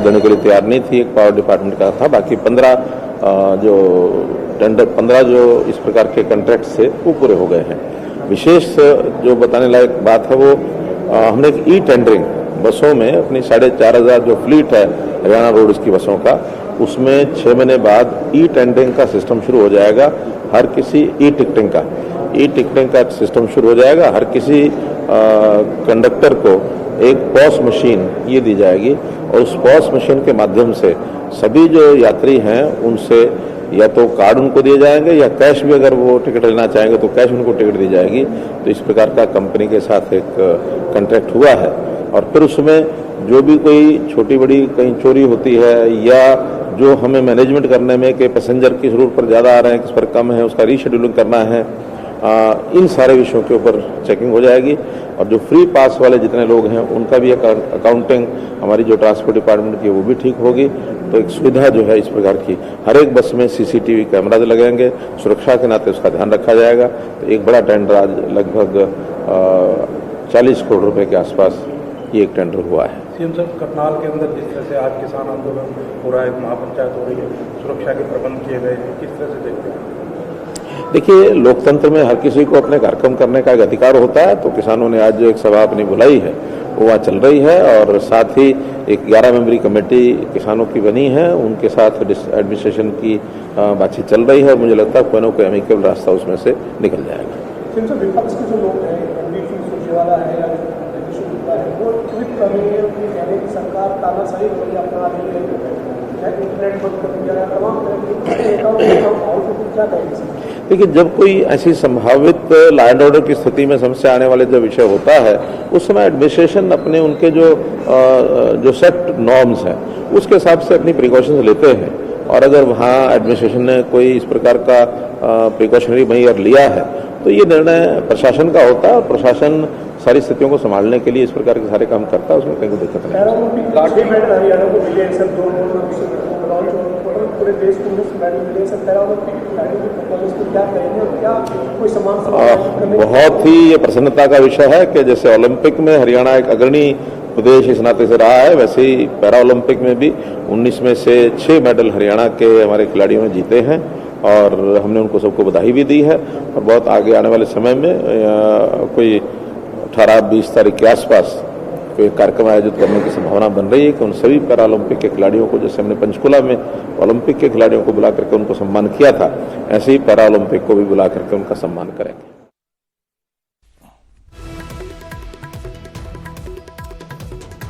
देने के लिए तैयार नहीं थी, एक पावर डिपार्टमेंट का था। बाकी 15 जो टेंडर 15 जो इस प्रकार के कॉन्ट्रैक्ट थे वो पूरे हो गए हैं। विशेष जो बताने लायक बात है वो हमने एक ई टेंडरिंग बसों में अपनी 4500 जो फ्लीट है हरियाणा रोड्स की बसों का, उसमें 6 महीने बाद ई टेंडरिंग का सिस्टम शुरू हो जाएगा। हर किसी ई टिकटिंग का सिस्टम शुरू हो जाएगा। हर किसी कंडक्टर को एक पॉस मशीन ये दी जाएगी और उस पॉस मशीन के माध्यम से सभी जो यात्री हैं उनसे या तो कार्ड उनको दिए जाएंगे या कैश भी, अगर वो टिकट लेना चाहेंगे तो कैश उनको टिकट दी जाएगी। तो इस प्रकार का कंपनी के साथ एक कॉन्ट्रैक्ट हुआ है और फिर उसमें जो भी कोई छोटी बड़ी कहीं चोरी होती है या जो हमें मैनेजमेंट करने में कि पैसेंजर किस रूट पर ज़्यादा आ रहे हैं, किस पर कम है, उसका रीशेड्यूलिंग करना है, इन सारे विषयों के ऊपर चेकिंग हो जाएगी। और जो फ्री पास वाले जितने लोग हैं उनका भी अकाउंटिंग हमारी जो ट्रांसपोर्ट डिपार्टमेंट की वो भी ठीक होगी। तो एक सुविधा जो है इस प्रकार की, हर एक बस में सीसीटीवी कैमरा लगेंगे, सुरक्षा के नाते उसका ध्यान रखा जाएगा। तो एक बड़ा टेंडर आज लगभग 40 करोड़ रुपए के आसपास ये एक टेंडर हुआ है। सीएम साहब, करनाल के अंदर जिस तरह से आज किसान आंदोलन हो रहा है, महापंचायत हो रही है, सुरक्षा के प्रबंध किए गए, किस तरह से देखते हैं? देखिए, लोकतंत्र में हर किसी को अपने कार्यक्रम करने का एक अधिकार होता है। तो किसानों ने आज जो एक सभा अपनी बुलाई है वो वहाँ चल रही है और साथ ही एक 11 मेंबरी कमेटी किसानों की बनी है, उनके साथ एडमिनिस्ट्रेशन की बातचीत चल रही है। मुझे लगता है कोई ना कोई अमिकेबल रास्ता उसमें से निकल जाएगा। विपक्ष के जो लोग हैं, रणदीप सिंह सुरजेवाला है या नीतीश गुप्ता है, वो ट्वीट कर रही है कि कह रहे कि सरकार तानाशाही रवैया अपना रही है, इंटरनेट बंद कर दिया है, तमाम तरह की क्या कहेंगे? देखिए, जब कोई ऐसी संभावित लॉ एंड ऑर्डर की स्थिति में समस्या आने वाले जो विषय होता है उस समय एडमिनिस्ट्रेशन अपने उनके जो सेट नॉर्म्स हैं उसके हिसाब से अपनी प्रिकॉशंस लेते हैं। और अगर वहाँ एडमिनिस्ट्रेशन ने कोई इस प्रकार का प्रिकॉशनरी मेजर लिया है तो ये निर्णय प्रशासन का होता है और प्रशासन सारी स्थितियों को संभालने के लिए इस प्रकार के सारे काम करता है, उसमें कहीं कोई दिक्कत नहीं। बहुत ही ये प्रसन्नता का विषय है कि जैसे ओलंपिक में हरियाणा एक अग्रणी प्रदेश इस नाते से रहा है, वैसे ही पैरा ओलंपिक में भी 19 में से 6 मेडल हरियाणा के हमारे खिलाड़ियों ने जीते हैं और हमने उनको सबको बधाई भी दी है। और बहुत आगे आने वाले समय में कोई 18-20 तारीख के आसपास कोई कार्यक्रम आयोजित करने की संभावना बन रही है कि उन सभी पैरा ओलंपिक के खिलाड़ियों को, जैसे हमने पंचकुला में ओलंपिक के खिलाड़ियों को बुला करके उनको सम्मान किया था, ऐसे ही पैरा ओलंपिक को भी बुला करके उनका सम्मान करेंगे।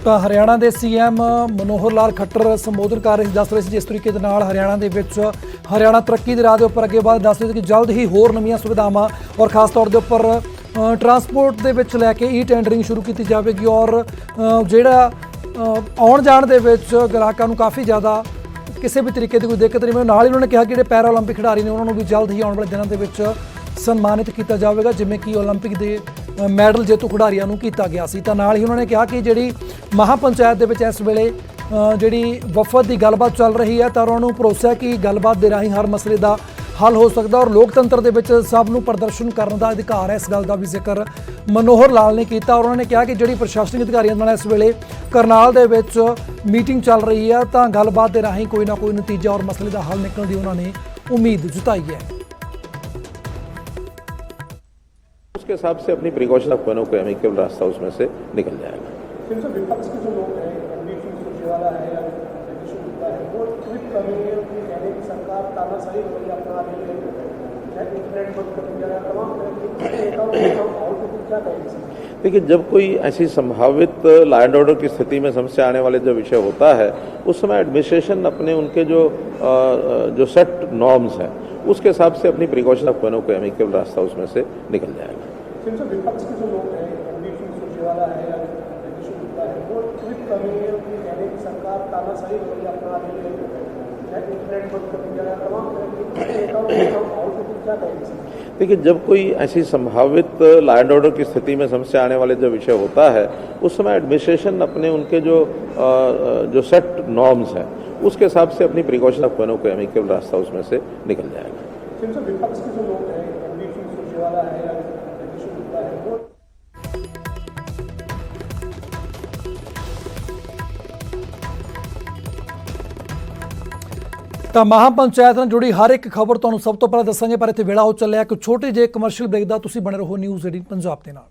ਤਾਂ ਹਰਿਆਣਾ ਦੇ ਸੀਐਮ ਮਨੋਹਰ ਲਾਲ ਖੱਟਰ ਸੰਬੋਧਨ ਕਰ ਰਹੇ ਦੱਸ ਰਹੇ ਸੀ ਜਿਸ ਤਰੀਕੇ ਦੇ ਨਾਲ ਹਰਿਆਣਾ ਦੇ ਵਿੱਚ ਹਰਿਆਣਾ ਤਰੱਕੀ ਦੇ ਰਾਹ ਦੇ ਉੱਪਰ ਅੱਗੇ ਵਧ ਦੱਸ ਰਹੇ ਕਿ ਜਲਦ ਹੀ ਹੋਰ ਨਵੀਆਂ ਸੁਵਿਧਾਵਾਂ ਔਰ ਖਾਸ ਤੌਰ ਦੇ ਉੱਪਰ ट्रांसपोर्ट ਦੇ ਵਿੱਚ ਲੈ ਕੇ ई ਟੈਂਡਰਿੰਗ ਸ਼ੁਰੂ ਕੀਤੀ ਜਾਵੇਗੀ ਔਰ ਜਿਹੜਾ ਆਉਣ ਜਾਣ ਦੇ ਵਿੱਚ ਗ੍ਰਾਹਕਾਂ ਨੂੰ ਕਾਫੀ ਜ਼ਿਆਦਾ ਕਿਸੇ ਵੀ ਤਰੀਕੇ ਦੀ ਕੋਈ ਦਿੱਕਤ ਨਹੀਂ। ਨਾਲ ਹੀ ਉਹਨਾਂ ਨੇ ਕਿਹਾ ਕਿ ਜਿਹੜੇ ਪੈਰਾ ਓਲੰਪਿਕ ਖਿਡਾਰੀ ਨੇ ਉਹਨਾਂ ਨੂੰ ਵੀ ਜਲਦ ਹੀ ਆਉਣ ਵਾਲੇ ਦਿਨਾਂ ਦੇ ਵਿੱਚ ਸਨਮਾਨਿਤ ਕੀਤਾ ਜਾਵੇਗਾ ਜਿਵੇਂ ਕਿ ਓਲੰਪਿਕ ਦੇ ਮੈਡਲ ਜੇਤੂ ਖਿਡਾਰੀਆਂ ਨੂੰ ਕੀਤਾ ਗਿਆ ਸੀ। ਤਾਂ ਨਾਲ ਹੀ ਉਹਨਾਂ ਨੇ ਕਿਹਾ ਕਿ ਜਿਹੜੀ ਮਹਾਪੰਚਾਇਤ ਦੇ ਵਿੱਚ ਇਸ ਵੇਲੇ ਜਿਹੜੀ ਵਫਦ ਦੀ ਗੱਲਬਾਤ ਚੱਲ ਰਹੀ ਹੈ ਤਾਂ ਉਹਨਾਂ ਨੂੰ ਭਰੋਸਾ ਹੈ ਕਿ ਗੱਲਬਾਤ ਦੇ ਰਾਹੀਂ ਹਰ ਮਸਲੇ ਦਾ हल हो सकता और लोकतंत्र के विच सबनूं प्रदर्शन करने का अधिकार है। इस गल का भी जिक्र मनोहर लाल ने किया और उन्होंने कहा कि जिहड़ी प्रशासनिक अधिकारियों नाल इस वेले करनाल दे विच मीटिंग चल रही है तो गलबात के राहीं कोई ना कोई नतीजा और मसले का हल निकलने की उन्होंने उम्मीद जताई है। उसके हिसाब से अपनी प्रिकॉशन कोई ना कोई अमिकेबल रास्ता उसमें से निकल जाएगा। विपक्ष के जो लोग हैं, रणदीप सिंह सुरजेवाला है या नीतीश गुप्ता है, वो ट्वीट कर रही है कि कह रहे कि सरकार तानाशाही रवैया अपना रही है, इंटरनेट बंद कर दिया है, तमाम तरह की क्या कहेंगे? देखिए, जब कोई ऐसी संभावित लॉ एंड ऑर्डर की स्थिति में समस्या आने वाले जो विषय होता है उस समय एडमिनिस्ट्रेशन अपने उनके जो सेट नॉर्म्स हैं उसके हिसाब से अपनी प्रिकॉशन कोई ना कोई अमिकेबल रास्ता उसमें से निकल जाएगा। विपक्ष के जो लोग हैं, रणदीप सिंह सुरजेवाला है या नीतीश गुप्ता है, वो ट्वीट कर रही है कि कह रहे कि सरकार तानाशाही रवैया अपना रही है, इंटरनेट बंद कर दिया है, तमाम तरह की क्या कहेंगे? देखिए, जब कोई ऐसी संभावित लॉ एंड ऑर्डर की स्थिति में समस्या आने वाले जो विषय होता है उस समय एडमिनिस्ट्रेशन अपने उनके जो सेट नॉर्म्स हैं उसके हिसाब से अपनी प्रिकॉशन कोई ना कोई अमिकेबल रास्ता उसमें से निकल जाएगा। विपक्ष के जो लोग हैं, रणदीप सिंह सुरजेवाला है या नीतीश गुप्ता है, वो ਤਾਂ ਮਹਾਂ ਪੰਚਾਇਤ ਨਾਲ ਜੁੜੀ ਹਰ ਇੱਕ ਖਬਰ ਤੁਹਾਨੂੰ ਸਭ ਤੋਂ ਪਹਿਲਾਂ ਦੱਸਾਂਗੇ, ਪਰ ਇੱਥੇ ਵੇਲਾ ਹੋ ਚੱਲਿਆ ਇੱਕ ਛੋਟੇ ਜਿਹੇ ਕਮਰਸ਼ੀਅਲ ਬ੍ਰੇਕ ਦਾ। ਤੁਸੀਂ ਬਣੇ ਰਹੋ ਨਿਊਜ਼ 18 ਪੰਜਾਬ ਦੇ ਨਾਲ।